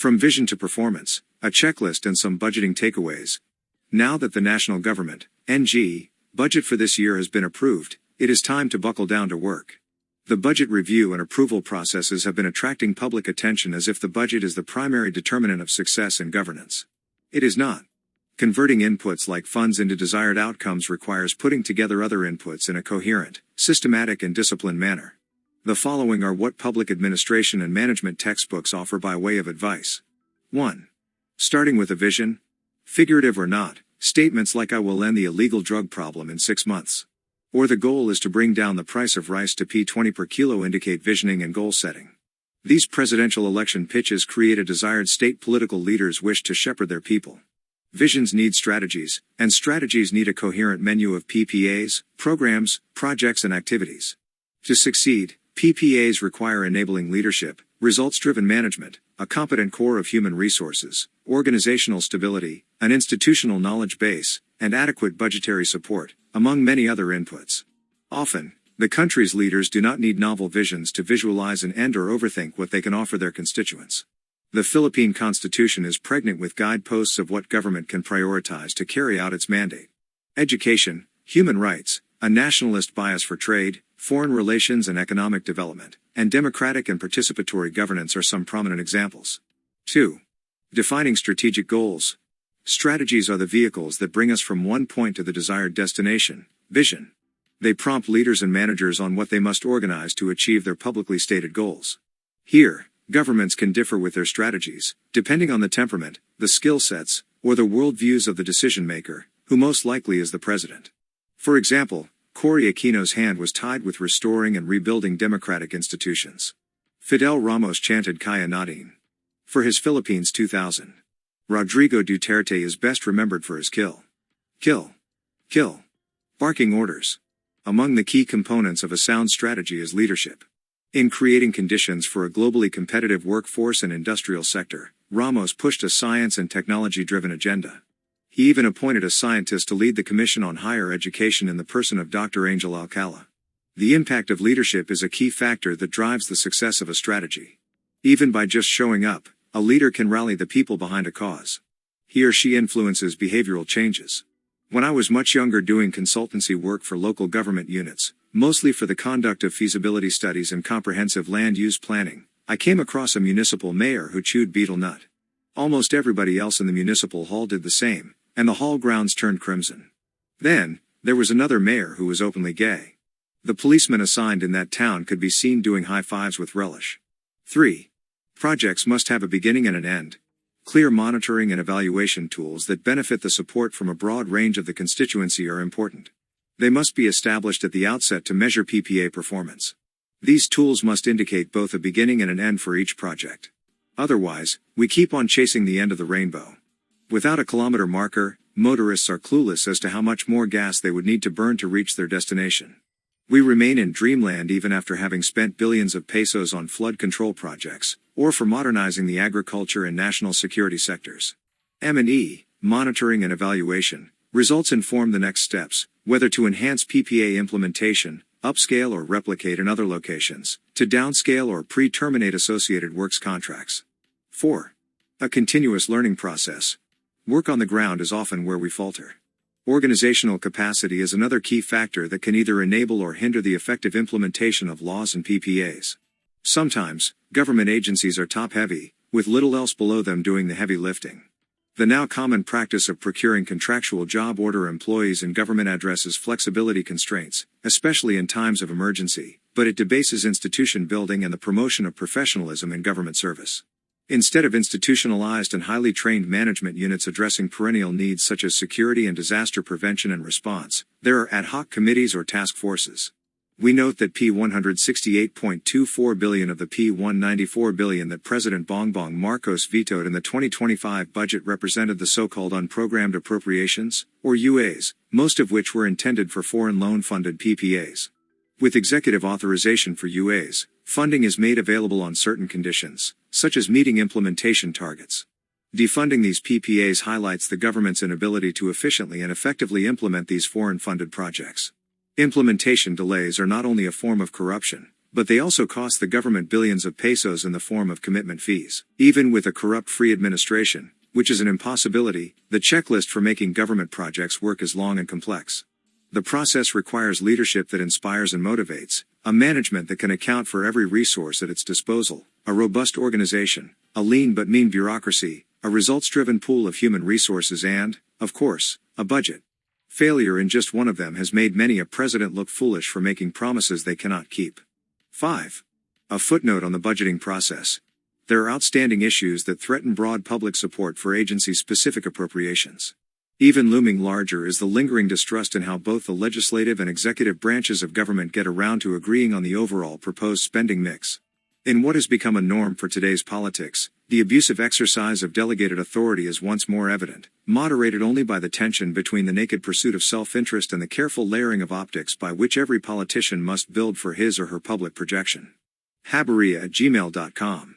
From vision to performance, a checklist and some budgeting takeaways. Now that the national government, NG, budget for this year has been approved, it is time to buckle down to work. The budget review and approval processes have been attracting public attention as if the budget is the primary determinant of success in governance. It is not. Converting inputs like funds into desired outcomes requires putting together other inputs in a coherent, systematic and disciplined manner. The following are what public administration and management textbooks offer by way of advice. 1. Starting with a vision. Figurative or not, statements like "I will end the illegal drug problem in 6 months." Or "the goal is to bring down the price of rice to P20 per kilo" indicate visioning and goal setting. These presidential election pitches create a desired state political leaders wish to shepherd their people. Visions need strategies, and strategies need a coherent menu of PPAs, programs, projects and activities. To succeed, PPAs require enabling leadership, results-driven management, a competent core of human resources, organizational stability, an institutional knowledge base, and adequate budgetary support, among many other inputs. Often, the country's leaders do not need novel visions to visualize and end or overthink what they can offer their constituents. The Philippine Constitution is pregnant with guideposts of what government can prioritize to carry out its mandate. Education, human rights, a nationalist bias for trade, foreign relations and economic development, and democratic and participatory governance are some prominent examples. 2. Defining strategic goals. Strategies are the vehicles that bring us from one point to the desired destination, vision. They prompt leaders and managers on what they must organize to achieve their publicly stated goals. Here, governments can differ with their strategies, depending on the temperament, the skill sets, or the worldviews of the decision maker, who most likely is the president. For example, Cory Aquino's hand was tied with restoring and rebuilding democratic institutions. Fidel Ramos chanted "Kaya Natin" for his Philippines 2000. Rodrigo Duterte is best remembered for his kill, barking orders. Among the key components of a sound strategy is leadership. In creating conditions for a globally competitive workforce and industrial sector, Ramos pushed a science and technology-driven agenda. He even appointed a scientist to lead the Commission on Higher Education in the person of Dr. Angel Alcala. The impact of leadership is a key factor that drives the success of a strategy. Even by just showing up, a leader can rally the people behind a cause. He or she influences behavioral changes. When I was much younger doing consultancy work for local government units, mostly for the conduct of feasibility studies and comprehensive land use planning, I came across a municipal mayor who chewed betel nut. Almost everybody else in the municipal hall did the same, and the hall grounds turned crimson. Then, there was another mayor who was openly gay. The policemen assigned in that town could be seen doing high fives with relish. 3. Projects must have a beginning and an end. Clear monitoring and evaluation tools that benefit the support from a broad range of the constituency are important. They must be established at the outset to measure PPA performance. These tools must indicate both a beginning and an end for each project. Otherwise, we keep on chasing the end of the rainbow. Without a kilometer marker, motorists are clueless as to how much more gas they would need to burn to reach their destination. We remain in dreamland even after having spent billions of pesos on flood control projects, or for modernizing the agriculture and national security sectors. M&E, monitoring and evaluation, results inform the next steps, whether to enhance PPA implementation, upscale or replicate in other locations, to downscale or pre-terminate associated works contracts. 4. A continuous learning process. Work on the ground is often where we falter. Organizational capacity is another key factor that can either enable or hinder the effective implementation of laws and PPAs. Sometimes, government agencies are top-heavy, with little else below them doing the heavy lifting. The now common practice of procuring contractual job order employees in government addresses flexibility constraints, especially in times of emergency, but it debases institution building and the promotion of professionalism in government service. Instead of institutionalized and highly trained management units addressing perennial needs such as security and disaster prevention and response, there are ad hoc committees or task forces. We note that P168.24 billion of the P194 billion that President Bongbong Marcos vetoed in the 2025 budget represented the so-called unprogrammed appropriations, or UAs, most of which were intended for foreign loan-funded PPAs. With executive authorization for UAs, funding is made available on certain conditions, such as meeting implementation targets. Defunding these PPAs highlights the government's inability to efficiently and effectively implement these foreign-funded projects. Implementation delays are not only a form of corruption, But they also cost the government billions of pesos in the form of commitment fees. Even with a corrupt-free administration, which is an impossibility, the checklist for making government projects work is long and complex. The process requires leadership that inspires and motivates, a management that can account for every resource at its disposal, a robust organization, a lean but mean bureaucracy, a results-driven pool of human resources and, of course, a budget. Failure in just one of them has made many a president look foolish for making promises they cannot keep. 5. A footnote on the budgeting process. There are outstanding issues that threaten broad public support for agency-specific appropriations. Even looming larger is the lingering distrust in how both the legislative and executive branches of government get around to agreeing on the overall proposed spending mix. In what has become a norm for today's politics, the abusive exercise of delegated authority is once more evident, moderated only by the tension between the naked pursuit of self-interest and the careful layering of optics by which every politician must build for his or her public projection. Aberia@gmail.com